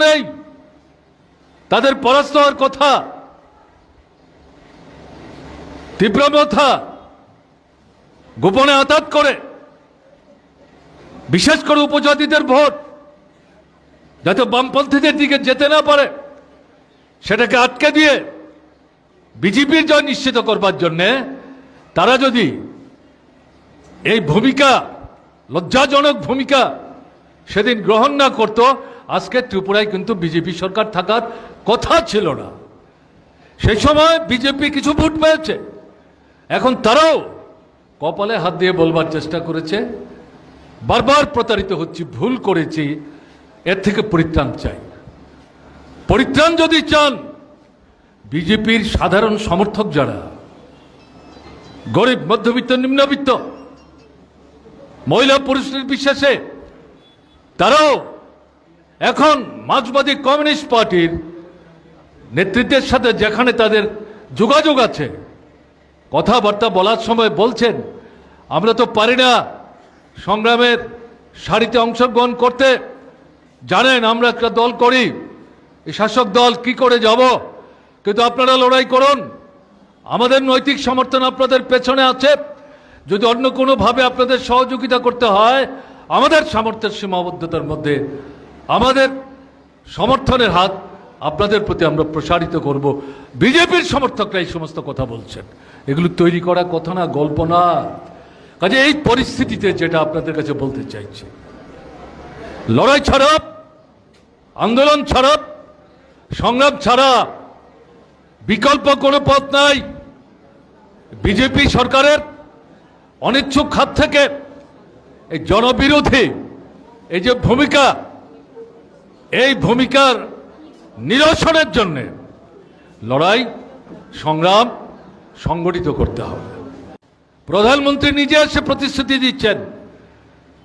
নেই, তাদের পরাস্ত হওয়ার কথা, তীব্রমথা গোপনে আঘাত করে, বিশেষ করে উপজাতিদের ভোট যাতে বামপন্থীদের দিকে যেতে না পারে সেটাকে আটকে দিয়ে বিজেপির জয় নিশ্চিত করবার জন্যে তারা যদি এই ভূমিকা, লজ্জাজনক ভূমিকা সেদিন গ্রহণ না করত, আজকে ত্রিপুরায় কিন্তু বিজেপি সরকার থাকার কথা ছিল না। সেই সময় বিজেপি কিছু ভোট পেয়েছে, এখন তারাও কপালে হাত দিয়ে বলবার চেষ্টা করেছে বারবার প্রতারিত হচ্ছি, ভুল করেছি, এর থেকে পরিত্রাণ চাই। পরিত্রাণ যদি চান, বিজেপির সাধারণ সমর্থক যারা, গরিব, মধ্যবিত্ত, নিম্নবিত্ত, মহিলা পুরুষ নির্বিশেষে তারাও এখন মার্ক্সবাদী কমিউনিস্ট পার্টির নেতৃত্বের সাথে যেখানে তাদের যোগাযোগ আছে, কথাবার্তা বলার সময় বলছেন আমরা তো পারি না সংগ্রামের সারিতে অংশগ্রহণ করতে, জানেন আমরা একটা দল করি, এই শাসক দল কি করে যাব, কিন্তু আপনারা লড়াই করুন, আমাদের নৈতিক সমর্থন আপনাদের পেছনে আছে, যদি অন্য কোনোভাবে আপনাদের সহযোগিতা করতে হয় আমাদের সামর্থ্যের সীমাবদ্ধতার মধ্যে আমাদের সমর্থনের হাত আপনাদের প্রতি আমরা প্রসারিত করব। বিজেপির সমর্থকরা এই সমস্ত কথা বলছেন, এগুলো তৈরি করা কথা না, গল্প না। কাজে এই পরিস্থিতিতে যেটা আপনাদের কাছে বলতে চাইছি, লড়াই ছাড়া, আন্দোলন ছাড়া, সংগ্রাম ছাড়া বিকল্প কোনো পথ নাই। বিজেপি সরকারের অনিচ্ছুক হাত থেকে এই জনবিরোধী এই যে ভূমিকা, এই ভূমিকার নিরসনের জন্য লড়াই, সংগ্রাম সংগঠিত করতে হবে। প্রধানমন্ত্রী নিজে এসে প্রতিশ্রুতি দিচ্ছেন,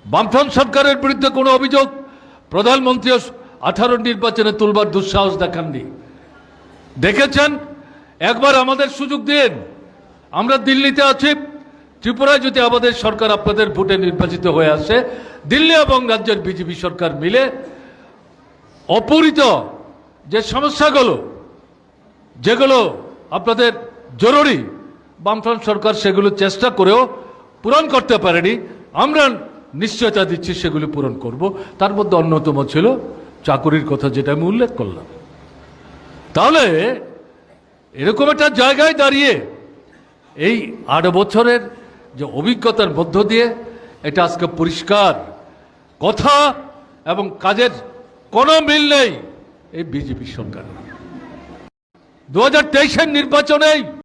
বামফ্রন্ট সরকারের বিরুদ্ধে কোনো অভিযোগ প্রধানমন্ত্রী 18 নির্বাচনে তুলবার দুঃসাহস দেখাননি। দেখেছেন, একবার আমাদের সুযোগ দিন, আমরা দিল্লিতে আছি, ত্রিপুরায় যদি আমাদের সরকার আপনাদের ভোটে নির্বাচিত হয়ে আসে, দিল্লি এবং রাজ্যের বিজেপি সরকার মিলে অপূরিত যে সমস্যাগুলো, যেগুলো আপনাদের জরুরি, বামফ্রন্ট সরকার সেগুলো চেষ্টা করেও পূরণ করতে পারেনি, আমরা নিশ্চয়তা দিচ্ছি সেগুলো পূরণ করব। তার মধ্যে অন্যতম ছিল চাকুরির কথা, যেটা আমি উল্লেখ করলাম। তাহলে এরকম একটা জায়গায় দাঁড়িয়ে এই 8 বছরের যে অভিজ্ঞতার মধ্য দিয়ে এটা আজকে পরিষ্কার, কথা এবং কাজের কোনো মিল নেই এই বিজেপি সরকার। 2023-এর নির্বাচনেই